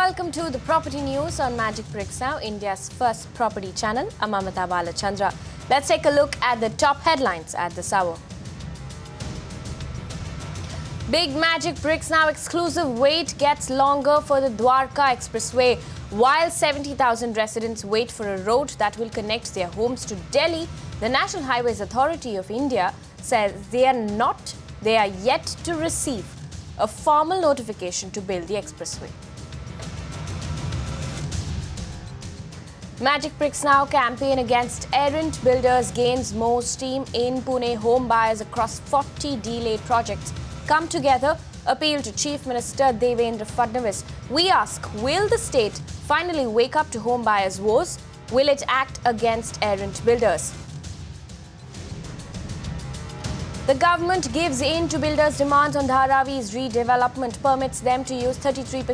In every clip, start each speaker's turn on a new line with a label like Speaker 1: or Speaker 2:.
Speaker 1: welcome to the Property News on Magic Bricks Now, India's first property channel. I'm Amita Balachandra. Let's take a look at the top headlines at this hour. Big Magic Bricks Now exclusive wait gets longer for the Dwarka Expressway. While 70,000 residents wait for a road that will connect their homes to Delhi, the National Highways Authority of India says they are yet to receive a formal notification to build the expressway. Magic Bricks Now campaign against errant builders gains more steam in Pune. Home buyers across 40 delayed projects come together, appeal to Chief Minister Devendra Fadnavis. We ask, will the state finally wake up to home buyers' woes? Will it act against errant builders? The government gives in to builders' demands on Dharavi's redevelopment, permits them to use 33%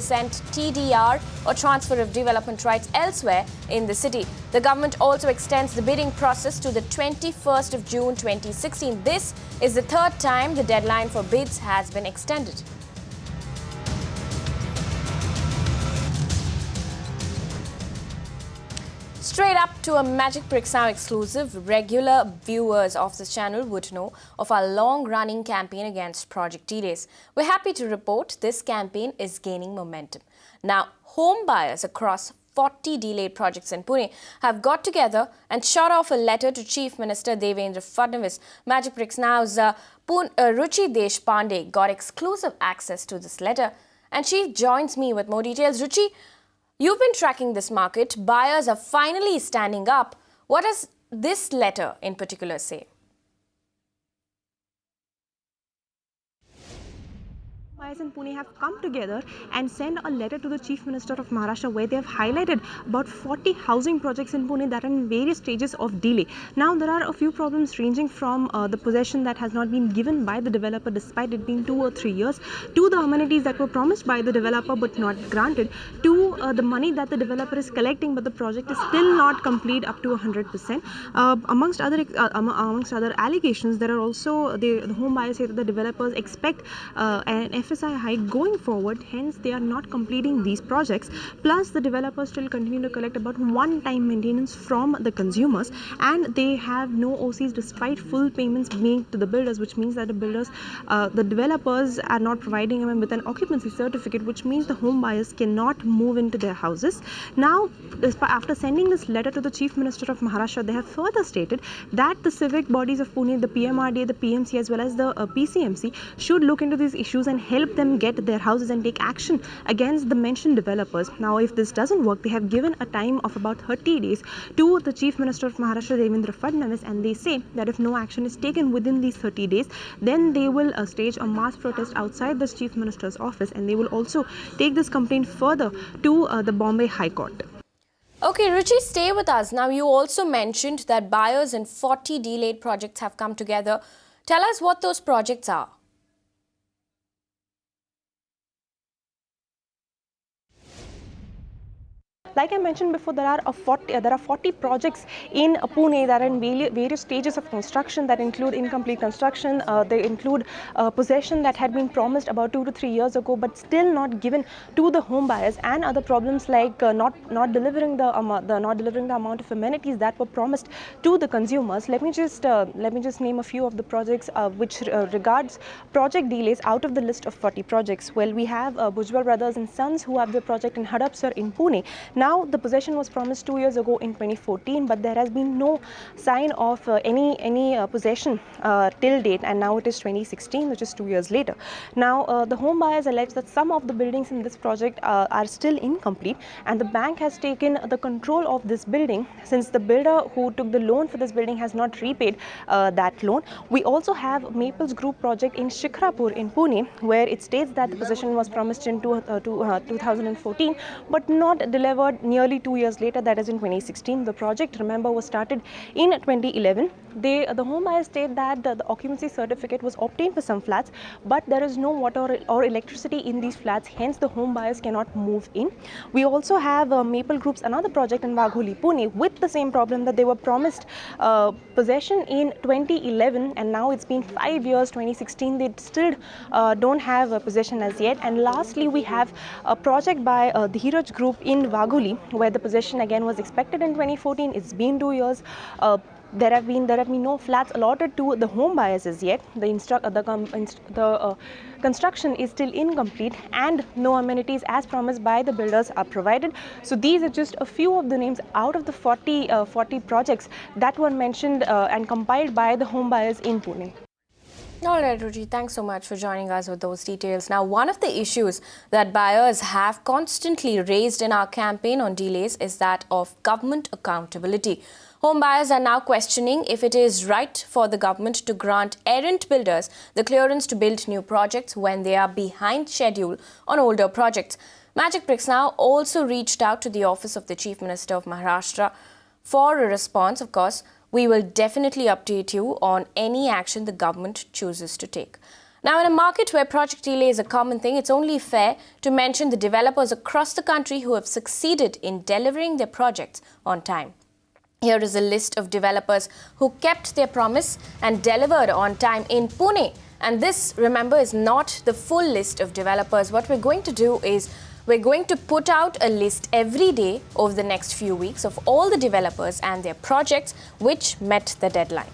Speaker 1: TDR or transfer of development rights elsewhere in the city. The government also extends the bidding process to the 21st of June 2016. This is the third time the deadline for bids has been extended. Straight up to a Magic Bricks Now exclusive, regular viewers of this channel would know of our long-running campaign against project delays. We're happy to report this campaign is gaining momentum. Now, home buyers across 40 delayed projects in Pune have got together and shot off a letter to Chief Minister Devendra Fadnavis. Magic Bricks Now's Ruchi Deshpande got exclusive access to this letter, and she joins me with more details. Ruchi, you've been tracking this market. Buyers are finally standing up. What does this letter in particular say?
Speaker 2: Buyers in Pune have come together and sent a letter to the Chief Minister of Maharashtra where they have highlighted about 40 housing projects in Pune that are in various stages of delay. Now, there are a few problems ranging from the possession that has not been given by the developer despite it being 2 or 3 years, to the amenities that were promised by the developer but not granted, to the money that the developer is collecting but the project is still not complete up to 100%. Amongst other allegations, there are also the home buyers say that the developers expect an FSI hike going forward, hence they are not completing these projects. Plus, the developers still continue to collect about one-time maintenance from the consumers, and they have no OCs despite full payments being to the builders, which means that the developers are not providing them with an occupancy certificate, which means the home buyers cannot move into their houses. Now, after sending this letter to the Chief Minister of Maharashtra, they have further stated that the civic bodies of Pune, the PMRD, the PMC as well as the PCMC should look into these issues and help them get their houses and take action against the mentioned developers. Now, if this doesn't work, they have given a time of about 30 days to the Chief Minister of Maharashtra, Devendra Fadnavis, and they say that if no action is taken within these 30 days, then they will stage a mass protest outside the Chief Minister's office, and they will also take this complaint further to the Bombay High Court.
Speaker 1: Okay, Ruchi, stay with us. Now, you also mentioned that buyers in 40 delayed projects have come together. Tell us what those projects are.
Speaker 2: Like I mentioned before, there are 40 projects in Pune that are in various stages of construction that include incomplete construction. They include possession that had been promised about 2 to 3 years ago, but still not given to the home buyers, and other problems like not delivering the amount of amenities that were promised to the consumers. Let me just name a few of the projects which regards project delays out of the list of 40 projects. Well, we have Bhujbal Brothers and Sons, who have their project in Hadapsar in Pune. Now, the possession was promised 2 years ago in 2014, but there has been no sign of any possession till date, and now it is 2016, which is 2 years later. Now, the home buyers allege that some of the buildings in this project are still incomplete, and the bank has taken the control of this building since the builder who took the loan for this building has not repaid that loan. We also have Maples Group project in Shikrapur in Pune, where it states that the possession was promised in 2014, but not delivered nearly 2 years later, that is in 2016. The project, remember, was started in 2011. the home buyers state that the occupancy certificate was obtained for some flats, but there is no water or electricity in these flats, hence the home buyers cannot move in. We also have Maple Group's another project in Wagholi, Pune, with the same problem that they were promised possession in 2011, and now it's been 5 years, 2016, they still don't have a possession as yet. And lastly, we have a project by Dhiraj Group in Wagholi, where the possession again was expected in 2014. It's been 2 years. There have been no flats allotted to the home buyers as yet. The construction is still incomplete, and no amenities as promised by the builders are provided. So these are just a few of the names out of the 40 projects that were mentioned and compiled by the home buyers in Pune.
Speaker 1: All right, Ruchi, thanks so much for joining us with those details. Now, one of the issues that buyers have constantly raised in our campaign on delays is that of government accountability. Home buyers are now questioning if it is right for the government to grant errant builders the clearance to build new projects when they are behind schedule on older projects. Magic Bricks Now also reached out to the office of the Chief Minister of Maharashtra for a response. Of course, we will definitely update you on any action the government chooses to take. Now, in a market where project delay is a common thing, it's only fair to mention the developers across the country who have succeeded in delivering their projects on time. Here is a list of developers who kept their promise and delivered on time in Pune. And this, remember, is not the full list of developers. What we're going to do is we're going to put out a list every day over the next few weeks of all the developers and their projects which met the deadline.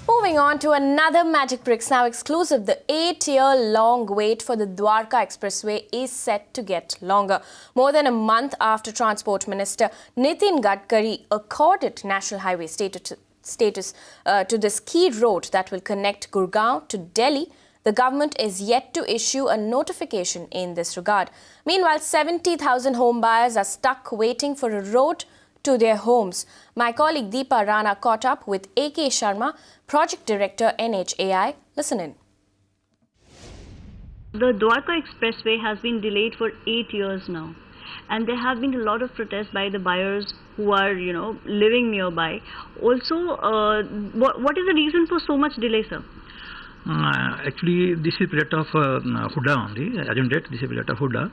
Speaker 1: Moving on to another Magic Bricks Now exclusive, the 8-year-long wait for the Dwarka Expressway is set to get longer. More than a month after Transport Minister Nitin Gadkari accorded National Highway status to this key road that will connect Gurgaon to Delhi, the government is yet to issue a notification in this regard. Meanwhile, 70,000 home buyers are stuck waiting for a road to their homes. My colleague Deepa Rana caught up with A.K. Sharma, Project Director NHAI. Listen in.
Speaker 3: The Dwarka Expressway has been delayed for 8 years now, and there have been a lot of protests by the buyers who are, living nearby. Also, what is the reason for so much delay, sir?
Speaker 4: Actually, this is project of Huda only. As on date, this is project of Huda.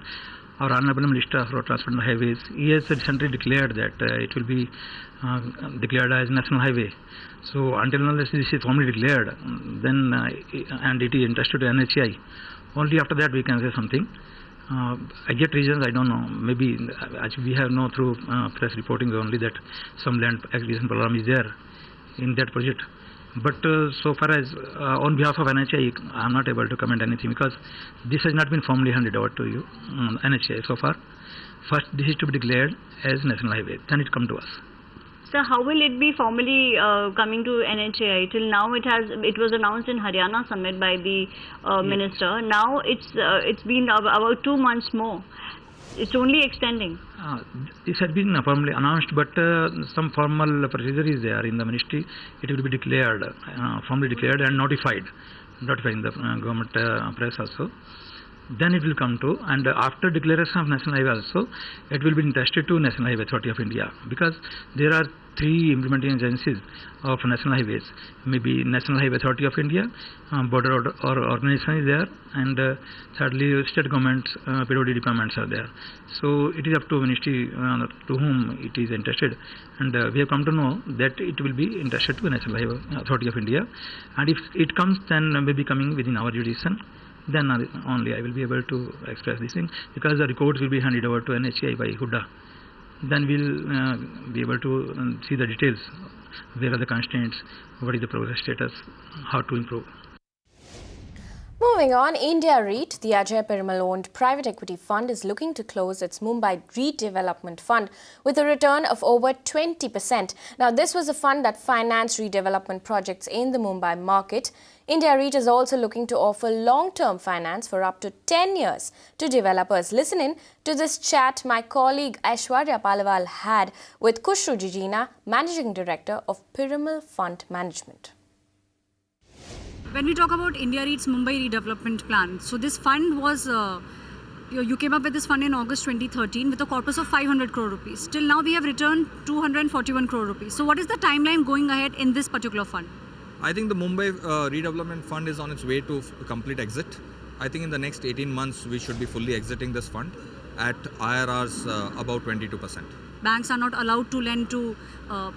Speaker 4: Our Honorable Minister for Transport and Highways, he has recently declared that it will be declared as national highway. So until unless this is formally declared, then and it is entrusted to NHAI, only after that we can say something. Exact reasons I don't know. Maybe as we have known through press reporting only that some land acquisition problem is there in that project. But so far as on behalf of NHAI, I am not able to comment anything because this has not been formally handed over to you, NHAI so far. First, this is to be declared as national highway, then it come to us.
Speaker 3: Sir, how will it be formally coming to NHAI? Till now, it was announced in Haryana summit by the minister. Now it's been about 2 months more. It's only extending.
Speaker 4: This has been formally announced, but some formal procedure is there in the ministry. It will be declared, formally declared and notified in the government press also. Then it will come to, and after declaration of National Highway also, it will be entrusted to National Highway Authority of India, because there are 3 implementing agencies of National Highways. Maybe National Highway Authority of India, border or organization is there, and thirdly state government PWD departments are there. So it is up to ministry to whom it is entrusted, and we have come to know that it will be entrusted to National Highway Authority of India, and if it comes, then maybe coming within our jurisdiction. Then only I will be able to express this thing, because the records will be handed over to NHAI by Huda. Then we'll be able to see the details, where are the constraints, what is the progress status, how to improve.
Speaker 1: Moving on, India REIT, the Ajay Piramal-owned private equity fund, is looking to close its Mumbai redevelopment fund with a return of over 20%. Now, this was a fund that financed redevelopment projects in the Mumbai market. India REIT is also looking to offer long-term finance for up to 10 years to developers. Listen in to this chat my colleague Aishwarya Palawal had with Kushru Jijina, Managing Director of Piramal Fund Management.
Speaker 5: When we talk about India REIT's Mumbai redevelopment plan, so this fund was you came up with this fund in August 2013 with a corpus of 500 crore rupees. Till now, we have returned 241 crore rupees. So what is the timeline going ahead in this particular fund?
Speaker 6: I think the Mumbai redevelopment fund is on its way to complete exit. I think in the next 18 months, we should be fully exiting this fund at IRRs about 22%.
Speaker 5: Banks are not allowed to lend to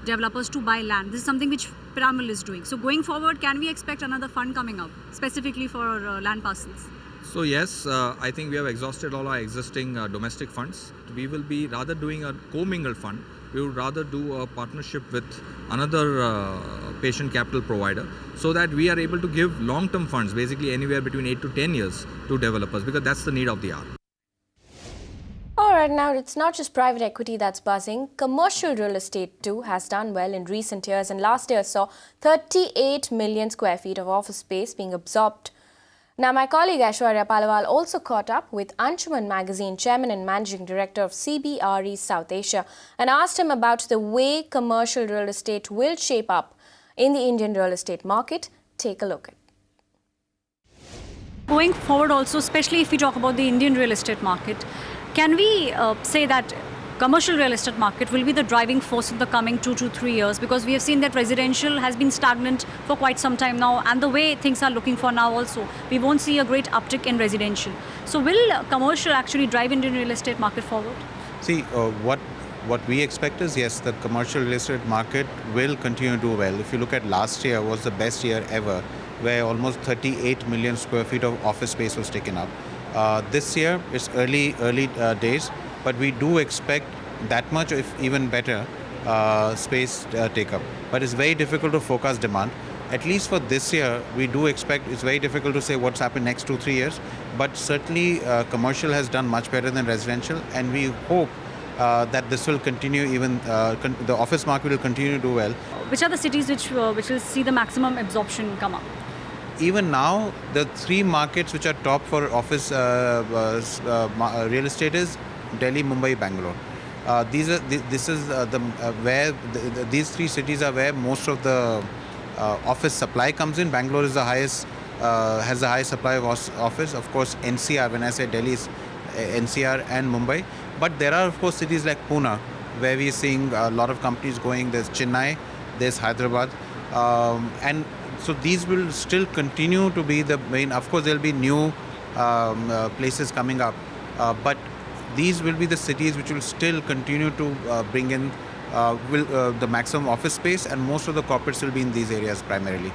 Speaker 5: developers to buy land. This is something which Piramal is doing. So going forward, can we expect another fund coming up specifically for land parcels?
Speaker 6: So yes, I think we have exhausted all our existing domestic funds. We will be rather doing a commingled fund. We would rather do a partnership with another patient capital provider so that we are able to give long-term funds, basically anywhere between 8 to 10 years to developers, because that's the need of the hour.
Speaker 1: Alright, now it's not just private equity that's buzzing. Commercial real estate too has done well in recent years, and last year saw 38 million square feet of office space being absorbed. Now, my colleague Aishwarya Palawal also caught up with Anshuman Magazine Chairman and Managing Director of CBRE South Asia and asked him about the way commercial real estate will shape up in the Indian real estate market. Take a look at it.
Speaker 5: Going forward also, especially if we talk about the Indian real estate market, can we say that commercial real estate market will be the driving force in the coming 2 to 3 years? Because we have seen that residential has been stagnant for quite some time now, and the way things are looking for now also, we won't see a great uptick in residential. So will commercial actually drive Indian real estate market forward?
Speaker 7: See, what we expect is, yes, the commercial real estate market will continue to do well. If you look at last year, was the best year ever, where almost 38 million square feet of office space was taken up. This year, it's early days, but we do expect that much, if even better, space take up. But it's very difficult to forecast demand. At least for this year, we do expect, it's very difficult to say what's happened next 2-3 years, but certainly commercial has done much better than residential, and we hope that this will continue, even the office market will continue to do well.
Speaker 5: Which are the cities which will see the maximum absorption come up?
Speaker 7: Even now, the 3 markets which are top for office real estate is Delhi, Mumbai, Bangalore. These 3 cities are where most of the office supply comes in. Bangalore is the highest, has the highest supply of office. Of course, NCR. When I say Delhi, is NCR and Mumbai. But there are, of course, cities like Pune, where we are seeing a lot of companies going. There's Chennai, there's Hyderabad, and so these will still continue to be the main. Of course, there will be new places coming up, but these will be the cities which will still continue to bring in the maximum office space, and most of the corporates will be in these areas primarily.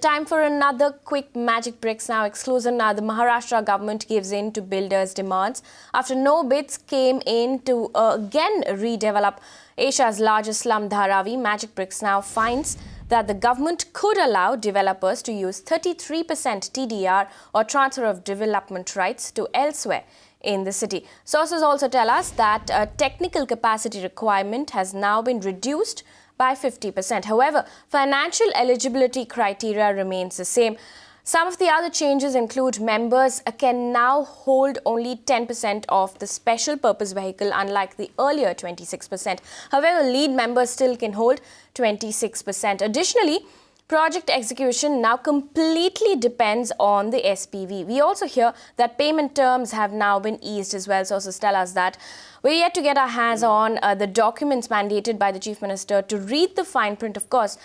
Speaker 1: Time for another quick Magic Bricks Now exclusive. Now, the Maharashtra government gives in to builders' demands after no bids came in to again redevelop Asia's largest slum, Dharavi. Magic Bricks Now finds that the government could allow developers to use 33% TDR or transfer of development rights to elsewhere in the city. Sources also tell us that a technical capacity requirement has now been reduced by 50%. However, financial eligibility criteria remains the same. Some of the other changes include members can now hold only 10% of the special purpose vehicle, unlike the earlier 26%. However, lead members still can hold 26%. Additionally, project execution now completely depends on the SPV. We also hear that payment terms have now been eased as well. Sources tell us that we're yet to get our hands on the documents mandated by the Chief Minister to read the fine print, of course.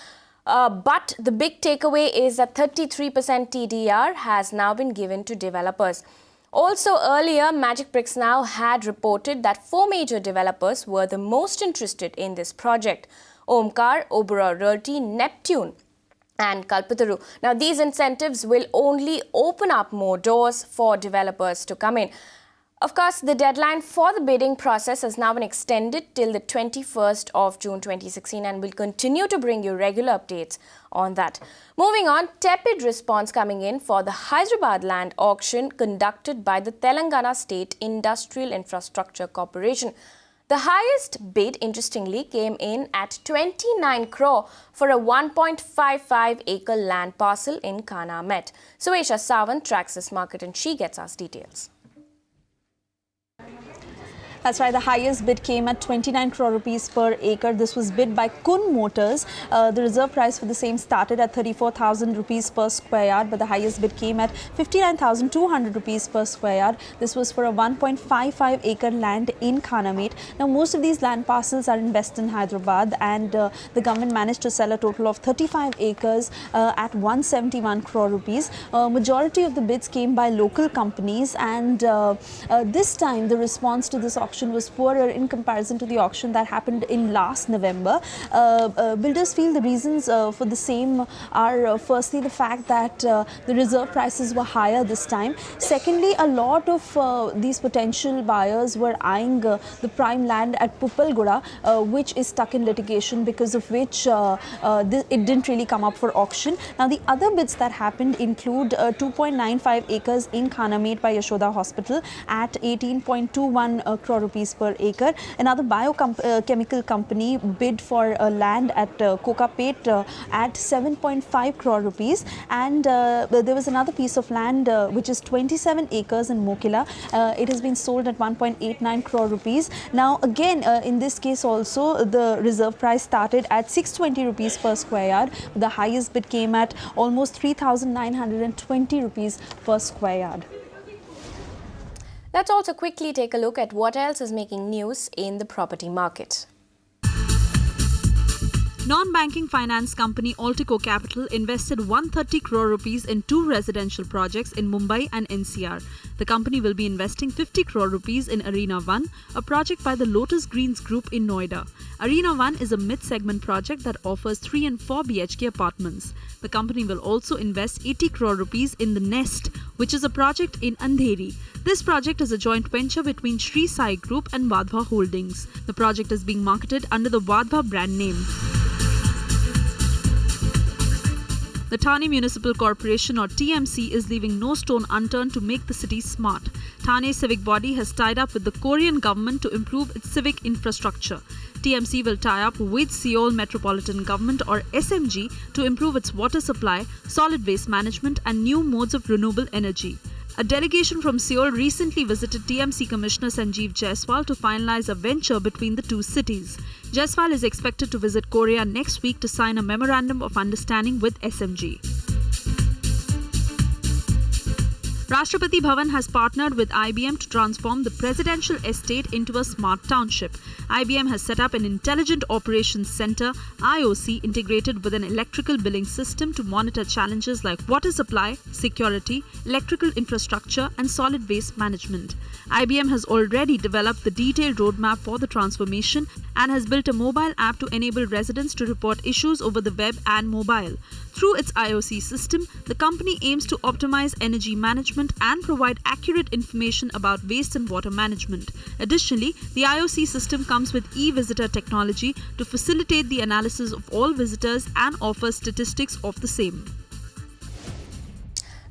Speaker 1: But the big takeaway is that 33% TDR has now been given to developers. Also earlier, Magic Bricks Now had reported that 4 major developers were the most interested in this project: Omkar, Oberoi Realty, Neptune and Kalpataru. Now, these incentives will only open up more doors for developers to come in. Of course, the deadline for the bidding process has now been extended till the 21st of June 2016, and we'll continue to bring you regular updates on that. Moving on, tepid response coming in for the Hyderabad land auction conducted by the Telangana State Industrial Infrastructure Corporation. The highest bid, interestingly, came in at 29 crore for a 1.55 acre land parcel in Kana Met. Suesha Sawant tracks this market and she gets us details.
Speaker 8: That's right, the highest bid came at 29 crore rupees per acre. This was bid by Kun Motors. The reserve price for the same started at 34,000 rupees per square yard, but the highest bid came at 59,200 rupees per square yard. This was for a 1.55 acre land in Khanamate. Now, most of these land parcels are in western Hyderabad, and the government managed to sell a total of 35 acres at 171 crore rupees. Majority of the bids came by local companies, and this time the response to this auction was poorer in comparison to the auction that happened in last November. Builders feel the reasons for the same are firstly the fact that the reserve prices were higher this time. Secondly, a lot of these potential buyers were eyeing the prime land at Pupalgura, which is stuck in litigation, because of which it didn't really come up for auction. Now, the other bids that happened include 2.95 acres in Khanamate by Yashoda Hospital at 18.21 crore rupees per acre. Another biochemical company bid for land at Kokapet at 7.5 crore rupees, and there was another piece of land which is 27 acres in Mokila. It has been sold at 1.89 crore rupees. Now, again, in this case also, the reserve price started at 620 rupees per square yard. The highest bid came at almost 3,920 rupees per square yard.
Speaker 1: Let's also quickly take a look at what else is making news in the property market.
Speaker 9: Non-banking finance company Altico Capital invested 130 crore rupees in 2 residential projects in Mumbai and NCR. The company will be investing 50 crore rupees in Arena 1, a project by the Lotus Greens Group in Noida. Arena 1 is a mid-segment project that offers 3 and 4 BHK apartments. The company will also invest 80 crore rupees in The Nest, which is a project in Andheri. This project is a joint venture between Sri Sai Group and Vadhva Holdings. The project is being marketed under the Vadhva brand name. The Thane Municipal Corporation, or TMC, is leaving no stone unturned to make the city smart. Thane's civic body has tied up with the Korean government to improve its civic infrastructure. TMC will tie up with Seoul Metropolitan Government, or SMG, to improve its water supply, solid waste management and new modes of renewable energy. A delegation from Seoul recently visited TMC Commissioner Sanjeev Jaiswal to finalize a venture between the two cities. Jaiswal is expected to visit Korea next week to sign a memorandum of understanding with SMG. Rashtrapati Bhavan has partnered with IBM to transform the presidential estate into a smart township. IBM has set up an Intelligent Operations Center, IOC, integrated with an electrical billing system to monitor challenges like water supply, security, electrical infrastructure and solid waste management. IBM has already developed the detailed roadmap for the transformation and has built a mobile app to enable residents to report issues over the web and mobile. Through its IOC system, the company aims to optimize energy management and provide accurate information about waste and water management. Additionally, the IOC system comes with e-visitor technology to facilitate the analysis of all visitors and offer statistics of the same.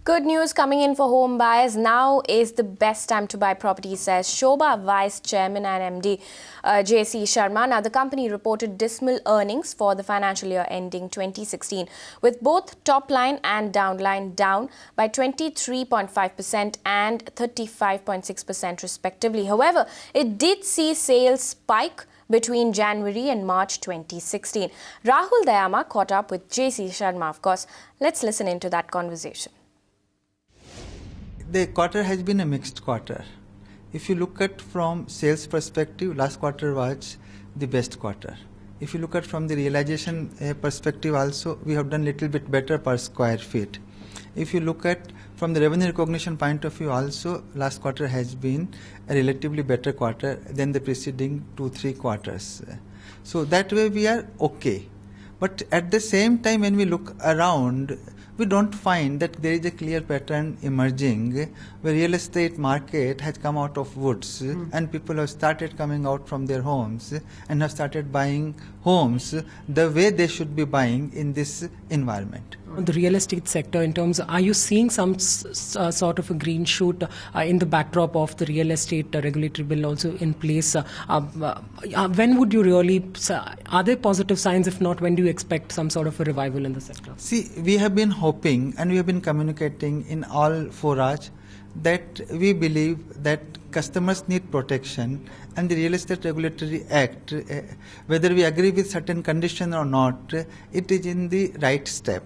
Speaker 1: Good news coming in for home buyers. Now is the best time to buy property, says Shobha Vice Chairman and MD JC Sharma. Now, the company reported dismal earnings for the financial year ending 2016, with both top line and down line down by 23.5% and 35.6% respectively. However, it did see sales spike between January and March 2016. Rahul Dayama caught up with JC Sharma, of course. Let's listen into that conversation.
Speaker 10: The quarter has been a mixed quarter. If you look at from sales perspective, last quarter was the best quarter. If you look at from the realization perspective also, we have done little bit better per square feet. If you look at from the revenue recognition point of view also, last quarter has been a relatively better quarter than the preceding 2-3 quarters. So that way we are okay. But at the same time, when we look around, we don't find that there is a clear pattern emerging where real estate market has come out of woods and people have started coming out from their homes and have started buying homes the way they should be buying in this environment.
Speaker 11: The real estate sector, in terms of, are you seeing some sort of a green shoot in the backdrop of the real estate regulatory bill also in place? When would you really, are there positive signs? If not, when do you expect some sort of a revival in the sector?
Speaker 10: See, we have been hoping and we have been communicating in all forage that we believe that customers need protection, and the Real Estate Regulatory Act, whether we agree with certain conditions or not, it is in the right step,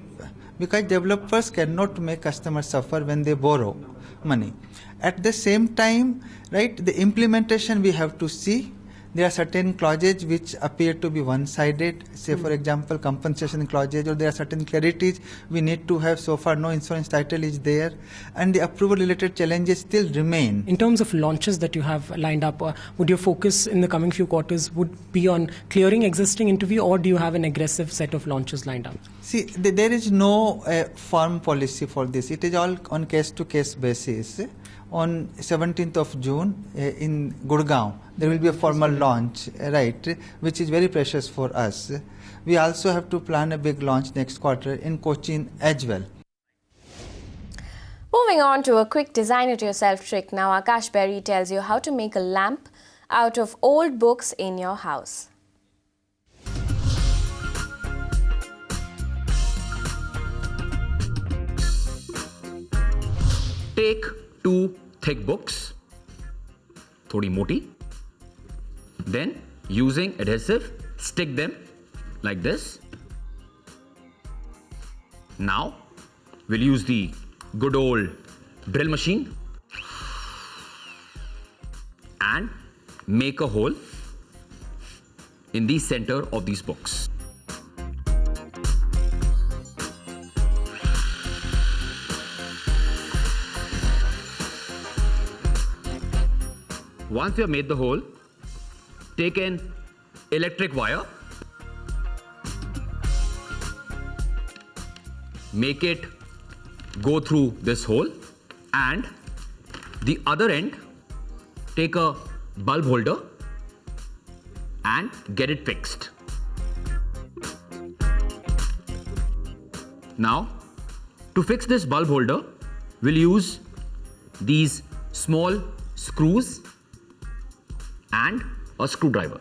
Speaker 10: because developers cannot make customers suffer when they borrow money. At the same time, right, the implementation we have to see. There are certain clauses which appear to be one-sided, say for example compensation clauses, or there are certain clarities we need to have. So far no insurance title is there, and the approval related challenges still remain.
Speaker 11: In terms of launches that you have lined up, would your focus in the coming few quarters would be on clearing existing inventory, or do you have an aggressive set of launches lined up?
Speaker 10: See, there is no firm policy for this. It is all on case-to-case basis. On 17th of June in Gurgaon, there will be a formal launch, right, which is very precious for us. We also have to plan a big launch next quarter in Cochin as well.
Speaker 1: Moving on to a quick design-it-yourself trick. Now, Akash Berry tells you how to make a lamp out of old books in your house.
Speaker 12: Take 2 thick books, thodi moti. Then using adhesive, stick them like this. Now we'll use the good old drill machine and make a hole in the center of these books. Once you have made the hole, take an electric wire, make it go through this hole, and the other end, take a bulb holder and get it fixed. Now, to fix this bulb holder, we'll use these small screws and a screwdriver.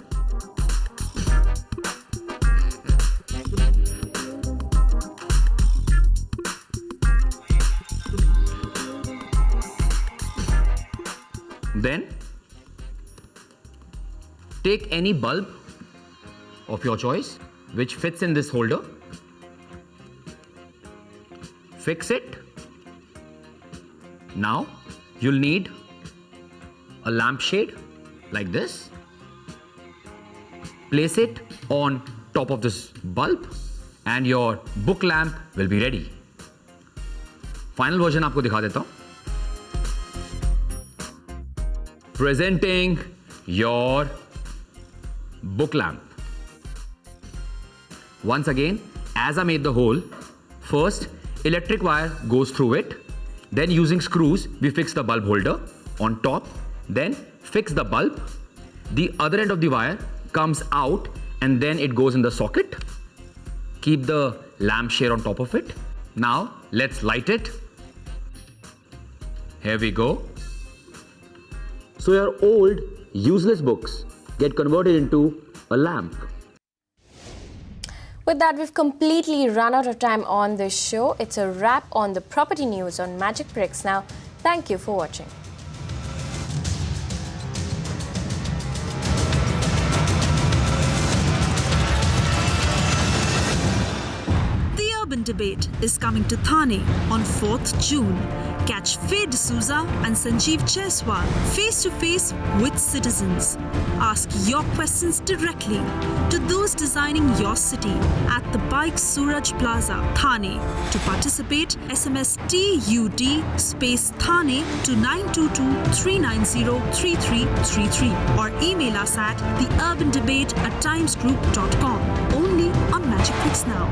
Speaker 12: Then take any bulb of your choice which fits in this holder, fix it. Now you'll need a lampshade like this. Place it on top of this bulb and your book lamp will be ready. Final version आपको दिखा देता हूं. Presenting your book lamp. Once again, as I made the hole, first electric wire goes through it, then using screws we fix the bulb holder on top, then fix the bulb, the other end of the wire comes out and then it goes in the socket. Keep the lampshade on top of it. Now let's light it. Here we go. So your old useless books get converted into a lamp.
Speaker 1: With that, we've completely run out of time on this show. It's a wrap on the property news on Magic Bricks Now. Thank you for watching.
Speaker 9: Urban Debate is coming to Thane on 4th June. Catch Faye D'Souza and Sanjeev Jaiswal face-to-face with citizens. Ask your questions directly to those designing your city at the Bike Suraj Plaza, Thane. To participate, SMS TUD space Thane to 922-390-3333 or email us at theurbandebate@timesgroup.com. Only on Magic Bricks Now.